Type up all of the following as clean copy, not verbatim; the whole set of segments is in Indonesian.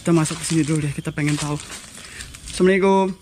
Kita masuk ke sini dulu deh, kita pengen tahu. Assalamualaikum.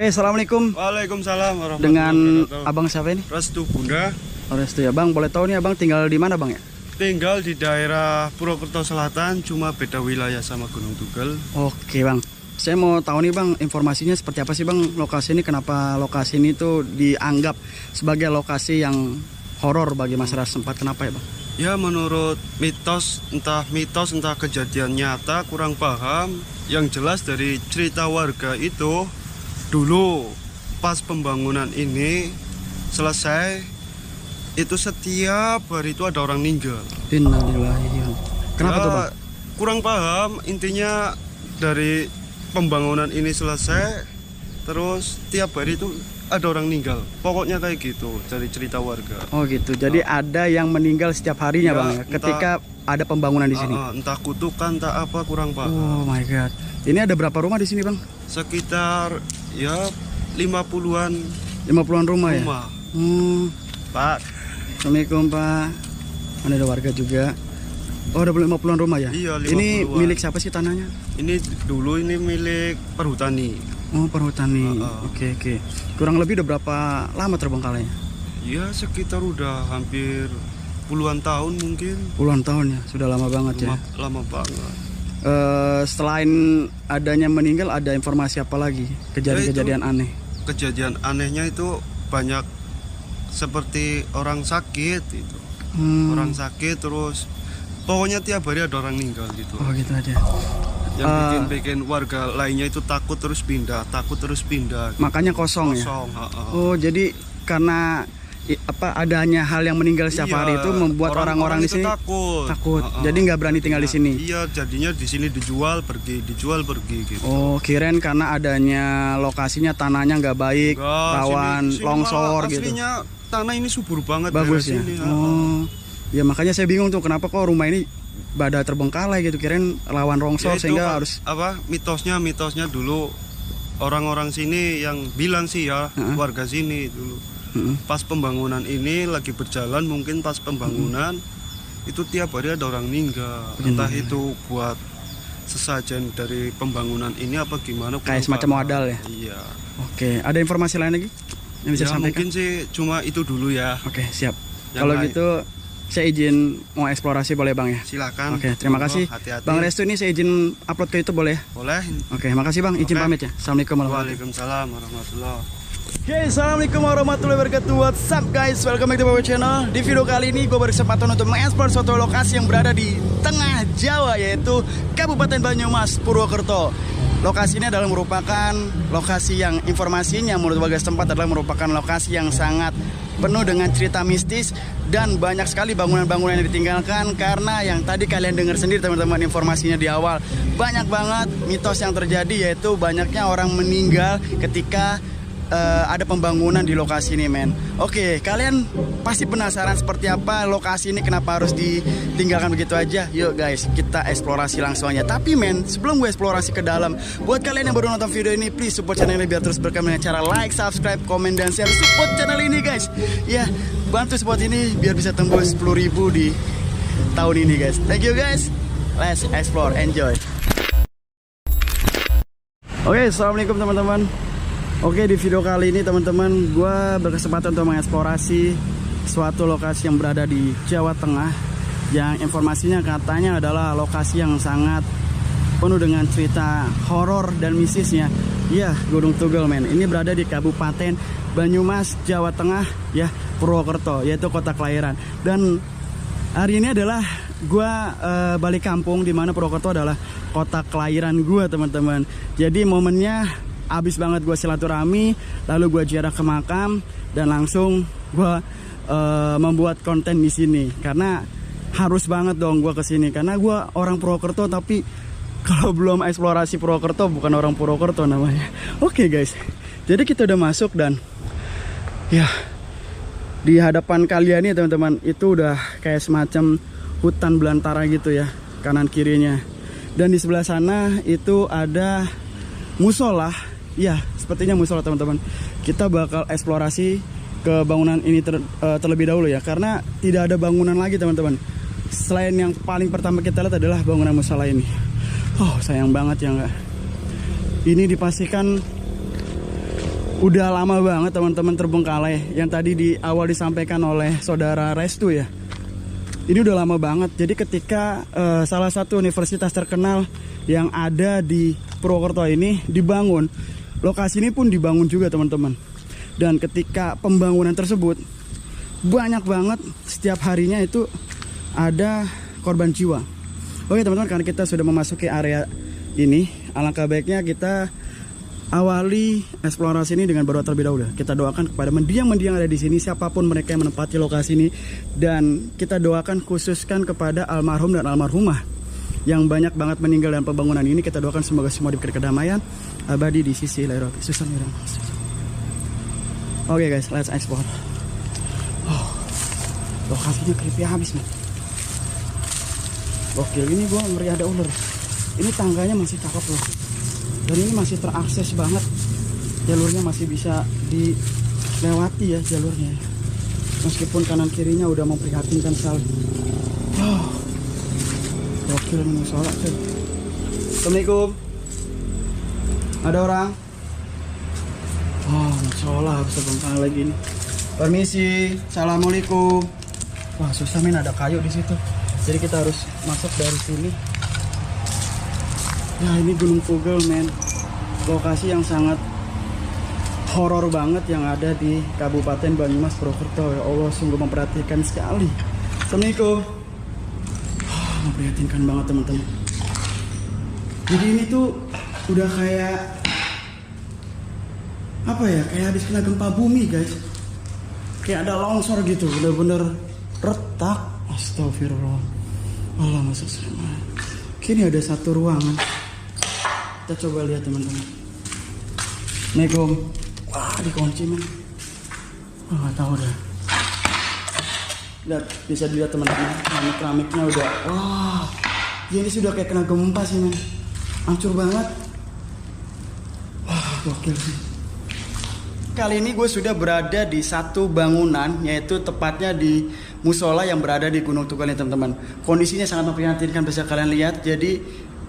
Assalamualaikum. Waalaikumsalam warahmatullahi Dengan wabarakatuh. abang siapa ini? Restu Bunda. Oh, Restu ya bang, boleh tahu nih abang tinggal di mana bang ya? Tinggal di daerah Purwokerto Selatan, cuma beda wilayah sama Gunung Tugel. Oke bang, saya mau tahu nih bang, informasinya seperti apa sih bang lokasi ini? Kenapa lokasi ini tuh dianggap sebagai lokasi yang horor bagi masyarakat setempat? Kenapa ya bang? Ya menurut mitos entah kejadian nyata, kurang paham. Yang jelas dari cerita warga itu, dulu pas pembangunan ini selesai, itu setiap hari itu ada orang meninggal. Innalillahi. Kenapa Ya, tuh bang? kurang paham, intinya dari pembangunan ini selesai, terus tiap hari itu ada orang meninggal. Pokoknya kayak gitu dari cerita warga. Oh gitu, jadi ada yang meninggal setiap harinya Ya, bang ya? Ketika ada pembangunan di sini? Entah kutukan, entah apa, kurang paham. Oh my god. Ini ada berapa rumah di sini bang? Sekitar ya 50-an 50-an rumah ya? rumah. Pak. Assalamualaikum Pak. Mana ada warga juga. Oh, ada 50-an rumah ya? Iya, 50-an. Ini milik siapa sih tanahnya? Ini dulu ini milik perhutani. Oh, perhutani. Oke. Kurang lebih udah berapa lama terbengkalainya? Ya sekitar udah hampir puluhan tahun mungkin. Puluhan tahun ya, sudah lama banget ya. Lama banget. Selain adanya meninggal, ada informasi apa lagi? Kejadian-kejadian aneh? Kejadian anehnya itu banyak, seperti orang sakit itu. Orang sakit terus pokoknya tiap hari ada orang meninggal gitu. Oh gitu aja. Yang bikin warga lainnya itu takut terus pindah gitu. Makanya kosong ya. Oh, jadi karena adanya hal yang meninggal setiap hari itu membuat orang-orang di sini takut. Jadi nggak berani tinggal di sini. Iya, jadinya di sini dijual pergi gitu. Oh, kirain karena adanya lokasinya tanahnya nggak baik, rawan longsor gitu. Aslinya tanah ini subur banget. Bagus ya. Sini, oh, ya makanya saya bingung tuh kenapa kok rumah ini pada terbengkalai gitu. Kirain rawan longsor ya, sehingga harus mitosnya dulu orang-orang sini yang bilang sih ya, warga sini dulu. Pas pembangunan ini lagi berjalan, mungkin pas pembangunan itu tiap hari ada orang meninggal. Entah itu buat sesajen dari pembangunan ini apa gimana. Kayak semacam modal ya? Iya. Oke, ada informasi lain lagi yang bisa sampaikan? Mungkin sih cuma itu dulu ya. Oke, siap. Kalau gitu saya izin mau eksplorasi boleh bang ya? Silakan. Oke, terima kasih. Hati-hati. Bang Restu ini saya izin upload ke YouTube boleh ya? Boleh. Oke, makasih bang. Izin pamit ya. Assalamualaikum warahmatullahi wabarakatuh. Waalaikumsalam warahmatullahi. Oke, assalamualaikum warahmatullahi wabarakatuh. What's up guys? Welcome back to my channel. Di video kali ini gue berkesempatan untuk mengeksplor suatu lokasi yang berada di tengah Jawa, yaitu Kabupaten Banyumas, Purwokerto. Lokasi ini adalah merupakan lokasi yang informasinya menurut warga setempat adalah merupakan lokasi yang sangat penuh dengan cerita mistis dan banyak sekali bangunan-bangunan yang ditinggalkan. Karena yang tadi kalian dengar sendiri teman-teman, informasinya di awal, banyak banget mitos yang terjadi, yaitu banyaknya orang meninggal ketika ada pembangunan di lokasi ini men. Oke, kalian pasti penasaran seperti apa lokasi ini, kenapa harus ditinggalkan begitu aja. Yuk guys, kita eksplorasi langsung aja. Tapi men, sebelum gue eksplorasi ke dalam, buat kalian yang baru nonton video ini, please support channel ini biar terus berkembang dengan cara like, subscribe, komen, dan share. Support channel ini guys. Ya, bantu support ini biar bisa tembus 10.000 di tahun ini guys. Thank you guys. Let's explore, enjoy. Oke, assalamualaikum teman-teman. Oke, di video kali ini teman-teman, gue berkesempatan untuk mengeksplorasi suatu lokasi yang berada di Jawa Tengah, yang informasinya katanya adalah lokasi yang sangat penuh dengan cerita horor dan mistisnya. Ya, Gunung Tugel men. Ini berada di Kabupaten Banyumas, Jawa Tengah ya, Purwokerto, yaitu kota kelahiran. Dan hari ini adalah gue balik kampung, di mana Purwokerto adalah kota kelahiran gue teman-teman. Jadi momennya abis banget gue silaturahmi, lalu gue ziarah ke makam dan langsung gue membuat konten di sini karena harus banget dong gue kesini, karena gue orang Purwokerto tapi kalau belum eksplorasi Purwokerto bukan orang Purwokerto namanya. Oke guys, jadi kita udah masuk dan ya di hadapan kalian nih teman-teman, itu udah kayak semacam hutan belantara gitu ya, kanan kirinya. Dan di sebelah sana itu ada musola. Ya, sepertinya musola teman-teman. Kita bakal eksplorasi ke bangunan ini terlebih dahulu ya, karena tidak ada bangunan lagi teman-teman. Selain yang paling pertama kita lihat adalah bangunan musola ini. Oh, sayang banget ya enggak. Ini dipastikan udah lama banget teman-teman terbengkalai. Yang tadi di awal disampaikan oleh saudara Restu ya. Ini udah lama banget. Jadi ketika salah satu universitas terkenal yang ada di Purwokerto ini dibangun, lokasi ini pun dibangun juga teman-teman. Dan ketika pembangunan tersebut banyak banget, setiap harinya itu ada korban jiwa. Oke teman-teman, karena kita sudah memasuki area ini, alangkah baiknya kita awali eksplorasi ini dengan berdoa terlebih dahulu. Kita doakan kepada mendiang-mendiang ada di sini, siapapun mereka yang menempati lokasi ini, dan kita doakan khususkan kepada almarhum dan almarhumah yang banyak banget meninggal dalam pembangunan ini. Kita doakan semoga semua diberi kedamaian abadi di sisi lahir batin. Oke guys, let's explore. Oh, lokasinya creepy habis nih. Gokil, ini gua ngeri ada ular. Ini tangganya masih cakep loh. Dan ini masih terakses banget. Jalurnya masih bisa dilewati ya jalurnya. Meskipun kanan kirinya udah memprihatinkan sekali. Oh, gokil ini musola tuh. Assalamualaikum. Ada orang? Oh, musola harus terbengkalai lagi nih. Permisi, assalamualaikum. Wah, susah men, ada kayu di situ. Jadi kita harus masuk dari sini. Nah, ini Gunung Tugel men. Lokasi yang sangat horor banget yang ada di Kabupaten Banyumas, Purwokerto. Ya Allah, sungguh memperhatikan sekali. Assalamualaikum. Oh, memprihatinkan banget teman-teman. Jadi ini tuh udah kayak apa ya, kayak habis kena gempa bumi guys. Kayak ada longsor gitu, bener-bener retak. Astagfirullah. Allah masuk sana. Kini ada satu ruangan. Kita coba lihat teman-teman. Assalamualaikum. Wah, dikunci men. Wah, nggak tahu dah. Lihat, bisa dilihat teman-teman. Keramiknya udah. Wah, ini sudah kayak kena gempa sih men. Hancur banget. Wah, gokil sih. Kali ini gue sudah berada di satu bangunan, yaitu tepatnya di musola yang berada di Gunung Tugel nih teman-teman. Kondisinya sangat memprihatinkan, bisa kalian lihat. Jadi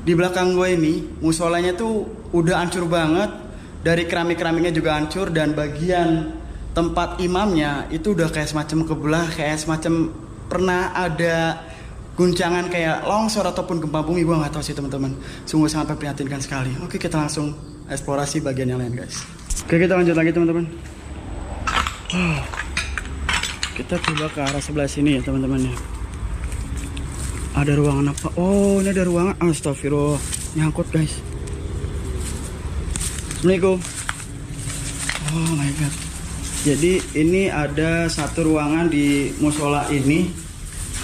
di belakang gue ini musolanya tuh udah hancur banget. Dari keramik-keramiknya juga hancur, dan bagian tempat imamnya itu udah kayak semacam kebelah, kayak semacam pernah ada guncangan kayak longsor ataupun gempa bumi. Gue nggak tahu sih teman-teman. Sungguh sangat memprihatinkan sekali. Oke, kita langsung eksplorasi bagian yang lain guys. Oke, kita lanjut lagi teman-teman. Kita coba ke arah sebelah sini ya teman-teman ya. Ada ruangan apa? Oh, ini ada ruangan. Astagfirullah, nyangkut guys. Assalamualaikum. Oh my god. Jadi ini ada satu ruangan di musola ini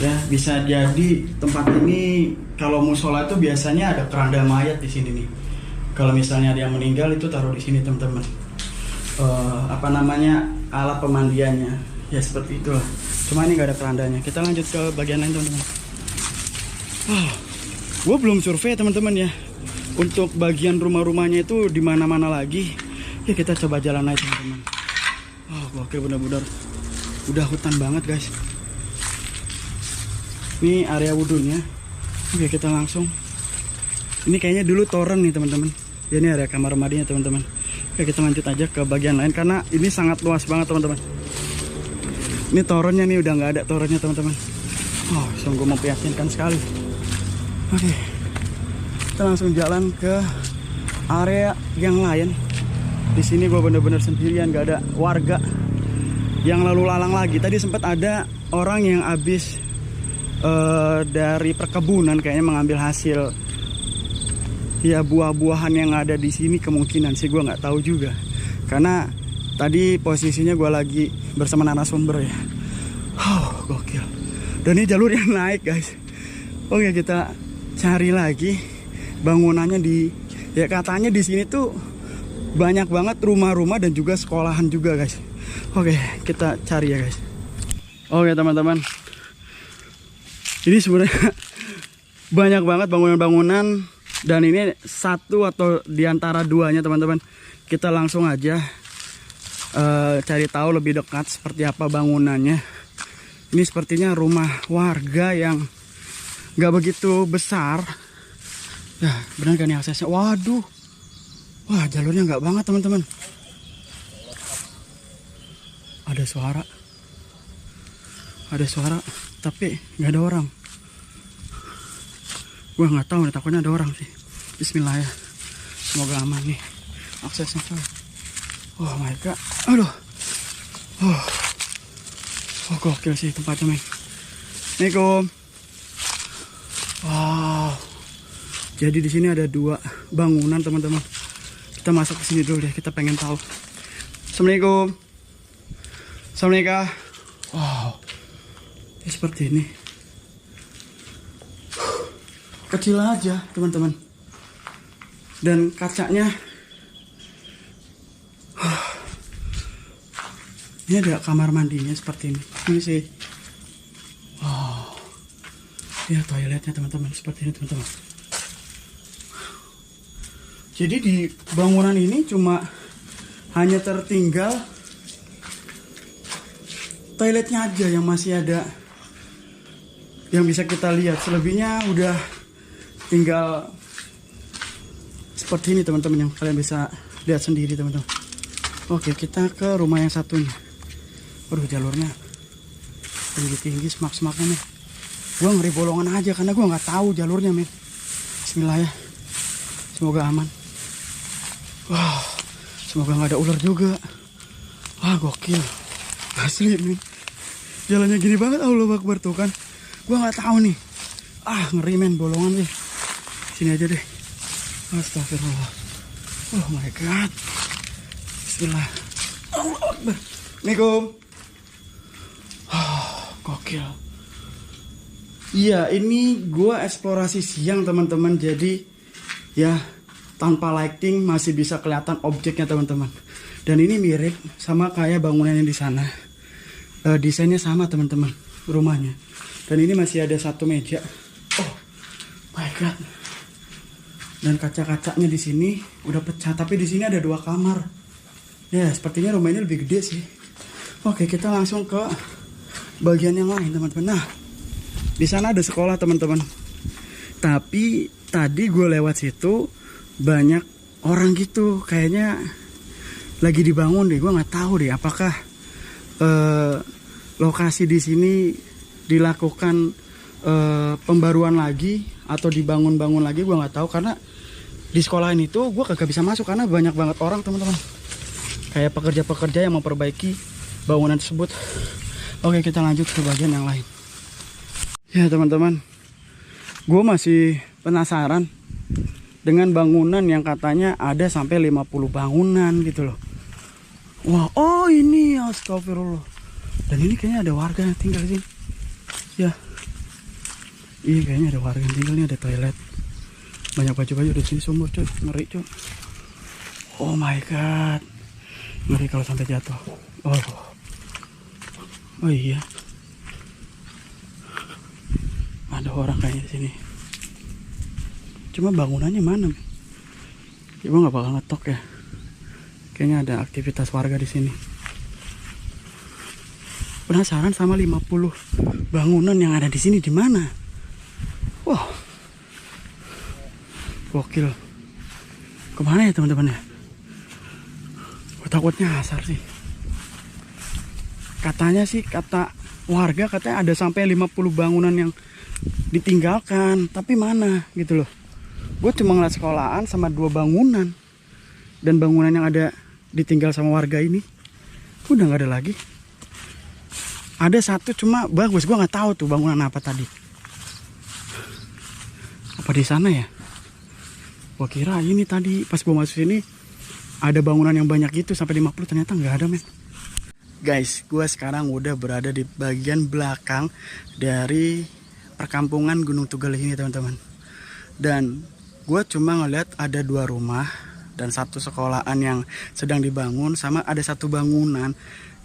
ya. Bisa jadi tempat ini, kalau musola itu biasanya ada keranda mayat di sini nih. Kalau misalnya ada yang meninggal itu taruh di sini teman-teman. Apa namanya, alat pemandiannya ya, seperti itulah. Cuma ini nggak ada kerandanya. Kita lanjut ke bagian lain teman-teman. Gue belum survei teman-teman ya, untuk bagian rumah-rumahnya itu di mana-mana lagi. Ya kita coba jalan aja teman-teman. Oke, benar-benar udah hutan banget guys. Ini area wudhunya. Oke, kita langsung. Ini kayaknya dulu toren nih teman-teman. Ya, ini area kamar mandinya teman-teman. Oke, kita lanjut aja ke bagian lain karena ini sangat luas banget teman-teman. Ini torennya nih udah nggak ada torennya teman-teman. Sungguh memprihatinkan sekali. Oke, Kita langsung jalan ke area yang lain. Di sini gue bener-bener sendirian, gak ada warga yang lalu lalang lagi. Tadi sempat ada orang yang habis dari perkebunan kayaknya mengambil hasil ya buah-buahan yang ada di sini, kemungkinan sih, gue nggak tahu juga. Karena tadi posisinya gue lagi bersama narasumber ya. Gokil. Dan ini jalur yang naik guys. Oke, kita cari lagi bangunannya di, ya katanya di sini tuh banyak banget rumah-rumah dan juga sekolahan juga guys. Oke, kita cari ya guys. Oke teman-teman, ini sebenarnya banyak banget bangunan-bangunan, dan ini satu atau diantara duanya teman-teman. Kita langsung aja cari tahu lebih dekat seperti apa bangunannya. Ini sepertinya rumah warga yang nggak begitu besar. Ya benar kan nih aksesnya? Waduh, wah jalurnya nggak banget teman-teman. Ada suara, tapi nggak ada orang. Gua nggak tahu nih, takutnya ada orang sih. Bismillah ya, semoga aman nih aksesnya. Oh my god, aduh, gokil sih tempatnya men. Assalamualaikum. Wow, jadi di sini ada 2 bangunan teman-teman. Kita masuk ke sini dulu deh, kita pengen tahu. Assalamualaikum. Assalamualaikum. Wow, ini seperti ini. Kecil aja teman-teman. Dan kacanya ini ada kamar mandinya seperti ini. Ini sih. Wow. Ya toiletnya teman-teman seperti ini teman-teman. Jadi di bangunan ini cuma hanya tertinggal toiletnya aja yang masih ada, yang bisa kita lihat. Selebihnya udah tinggal seperti ini teman-teman, yang kalian bisa lihat sendiri teman-teman. Oke, kita ke rumah yang satunya. Waduh, jalurnya tinggi semak-semaknya nih. Gue ngeri bolongan aja karena gue nggak tahu jalurnya men. Bismillah ya, semoga aman. Wah, semoga nggak ada ular juga. Wah gokil, asli nih. Jalannya gini banget, Allahu Akbar tuh kan. Gue nggak tahu nih. Ngeri men, bolongan nih. Sini aja deh. Astagfirullah. Oh my god. Bismillah. Allahu Akbar. Assalamualaikum. Gokil. Iya, ini gua eksplorasi siang teman-teman. Jadi ya tanpa lighting masih bisa kelihatan objeknya teman-teman. Dan ini mirip sama kayak bangunan yang di sana. Desainnya sama teman-teman, rumahnya. Dan ini masih ada 1 meja. Oh my god. Dan kaca-kacanya di sini udah pecah, tapi di sini ada 2 kamar. Ya, sepertinya rumah ini lebih gede sih. Oke, kita langsung ke bagian yang lain, teman-teman. Nah, di sana ada sekolah, teman-teman. Tapi tadi gue lewat situ banyak orang gitu, kayaknya lagi dibangun deh. Gue nggak tahu deh apakah lokasi di sini dilakukan pembaruan lagi atau dibangun-bangun lagi. Gue nggak tahu, karena di sekolah ini tuh gue kagak bisa masuk karena banyak banget orang teman-teman, kayak pekerja-pekerja yang memperbaiki bangunan tersebut. Oke, kita lanjut ke bagian yang lain ya teman-teman. Gue masih penasaran dengan bangunan yang katanya ada sampai 50 bangunan gitu loh. Wah, oh ini astagfirullah. Dan ini kayaknya ada warga yang tinggal di sini. Ya. Iya, kayaknya ada warga yang tinggal. Ini ada toilet. Banyak baju-baju di sini, sumur cuy. Ngeri cuy. Oh my god. Ngeri kalau sampai jatuh. Oh iya. Ada orang kayaknya di sini. Cuma bangunannya mana? Gue nggak bakal ngetok ya. Kayaknya ada aktivitas warga di sini. Penasaran sama 50 bangunan yang ada di sini di mana? Wah, gokil. Kemana ya teman-teman ya? Gue takutnya asar sih. Katanya sih, kata warga katanya ada sampai 50 bangunan yang ditinggalkan. Tapi mana gitu loh. gue cuma ngeliat sekolahan sama 2 bangunan. Dan bangunan yang ada ditinggal sama warga ini udah nggak ada lagi. Ada satu cuma bagus, gue nggak tahu tuh bangunan apa tadi. Apa di sana ya? Gue kira ini tadi pas gue masuk sini ada bangunan yang banyak gitu sampai 50, ternyata nggak ada, men. Guys, gue sekarang udah berada di bagian belakang dari perkampungan Gunung Tugel ini, teman-teman. Dan gue cuma ngeliat ada 2 rumah dan 1 sekolahan yang sedang dibangun, sama ada 1 bangunan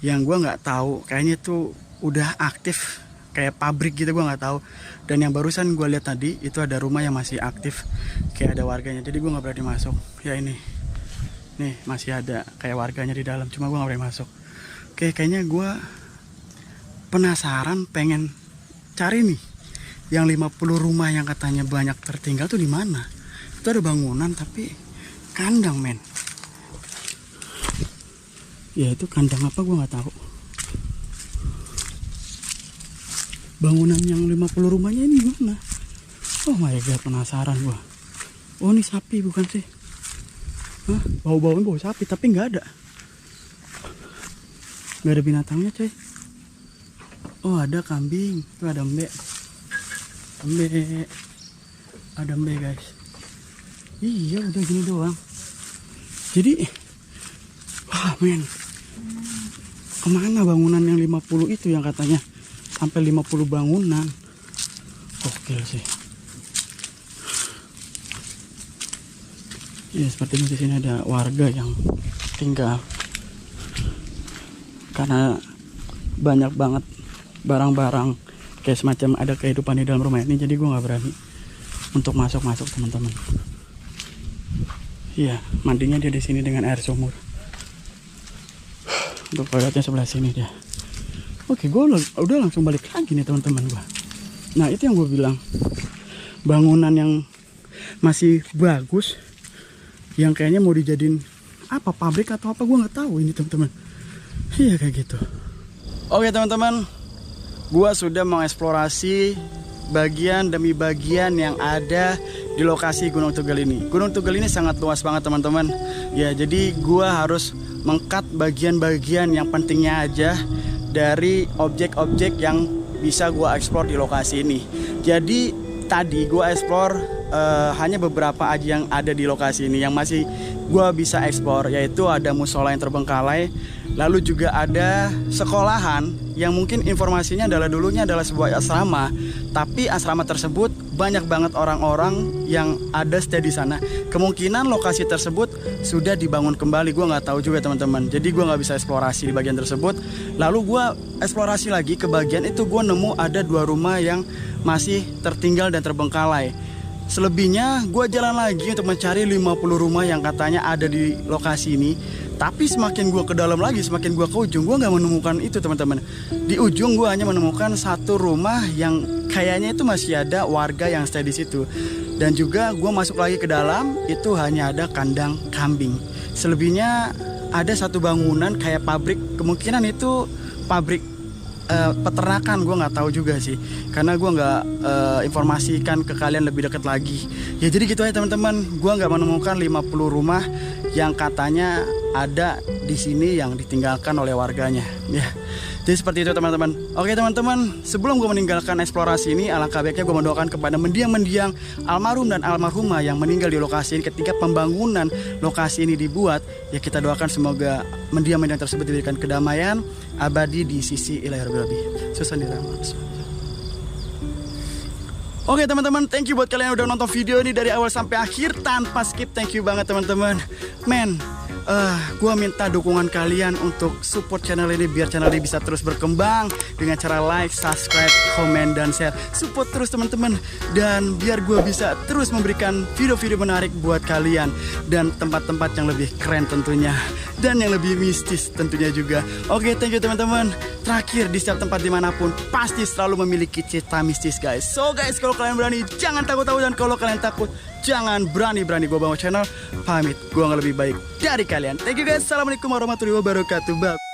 yang gue nggak tahu, kayaknya tuh udah aktif kayak pabrik gitu, gue nggak tahu. Dan yang barusan gue lihat tadi itu ada rumah yang masih aktif kayak ada warganya, jadi gue nggak berani masuk. Ya ini nih masih ada kayak warganya di dalam, cuma gue nggak berani masuk. Oke, kayaknya gue penasaran, pengen cari nih yang 50 rumah yang katanya banyak tertinggal tuh di mana. Itu ada bangunan tapi kandang, men. Ya itu kandang apa gue nggak tahu. Bangunan yang 50 rumahnya ini mana? Oh my god, penasaran gue. Oh ini sapi bukan sih? Hah? Bau-baunya bau sapi tapi nggak ada. Nggak ada binatangnya, coy. Oh ada kambing, tuh ada embe. Ada embe, guys. Iya udah gini doang. Jadi wah men, kemana bangunan yang 50 itu yang katanya sampai 50 bangunan? Gokil sih. Ya sepertinya di sini ada warga yang tinggal karena banyak banget barang-barang kayak semacam ada kehidupan di dalam rumah ini, jadi gue nggak berani untuk masuk teman-teman. Iya, mandinya dia di sini dengan air sumur. Untuk toiletnya sebelah sini dia. Oke, gue udah langsung balik lagi nih teman-teman gue. Nah itu yang gue bilang, bangunan yang masih bagus, yang kayaknya mau dijadiin apa, pabrik atau apa, gue nggak tahu ini teman-teman. Iya kayak gitu. Oke teman-teman, gue sudah mengeksplorasi bagian demi bagian yang ada di lokasi Gunung Tugel ini. Gunung Tugel ini sangat luas banget teman-teman. Ya jadi gue harus mengkat bagian-bagian yang pentingnya aja dari objek-objek yang bisa gue eksplor di lokasi ini. Jadi tadi gue eksplor hanya beberapa aja yang ada di lokasi ini yang masih gue bisa eksplor, yaitu ada musola yang terbengkalai, lalu juga ada sekolahan yang mungkin informasinya adalah dulunya adalah sebuah asrama, tapi asrama tersebut banyak banget orang-orang yang ada stay di sana. Kemungkinan lokasi tersebut sudah dibangun kembali, gue nggak tahu juga teman-teman. Jadi gue nggak bisa eksplorasi di bagian tersebut. Lalu gue eksplorasi lagi ke bagian itu, gue nemu ada 2 rumah yang masih tertinggal dan terbengkalai. Selebihnya gue jalan lagi untuk mencari 50 rumah yang katanya ada di lokasi ini. Tapi semakin gue ke dalam lagi, semakin gue ke ujung, gue nggak menemukan itu teman-teman. Di ujung gue hanya menemukan 1 rumah yang kayaknya itu masih ada warga yang stay di situ. Dan juga gue masuk lagi ke dalam, itu hanya ada kandang kambing. Selebihnya ada 1 bangunan kayak pabrik, kemungkinan itu pabrik peternakan, gue nggak tahu juga sih, karena gue nggak informasikan ke kalian lebih dekat lagi. Ya jadi gitu aja teman-teman, gue nggak menemukan 50 rumah yang katanya ada di sini yang ditinggalkan oleh warganya. Ya, jadi seperti itu teman-teman. Oke teman-teman, sebelum gue meninggalkan eksplorasi ini, alangkah baiknya gue mendoakan kepada mendiang-mendiang almarhum dan almarhumah yang meninggal di lokasi ini ketika pembangunan lokasi ini dibuat. Ya kita doakan semoga mendiang-mendiang tersebut diberikan kedamaian abadi di sisi Ilahi Rabbil Alamin. Oke teman-teman, thank you buat kalian yang udah nonton video ini dari awal sampai akhir tanpa skip. Thank you banget teman-teman. Men, gue minta dukungan kalian untuk support channel ini biar channel ini bisa terus berkembang dengan cara like, subscribe, komen, dan share. Support terus teman-teman, dan biar gue bisa terus memberikan video-video menarik buat kalian dan tempat-tempat yang lebih keren tentunya, dan yang lebih mistis tentunya juga. Oke, thank you teman-teman. Terakhir, di setiap tempat dimanapun pasti selalu memiliki cerita mistis guys. So guys, kalau kalian berani jangan takut-takut, dan kalau kalian takut jangan berani-berani. Gue Bang Channel pamit, gue nggak lebih baik dari kalian. Thank you guys. Assalamualaikum warahmatullahi wabarakatuh. Bye.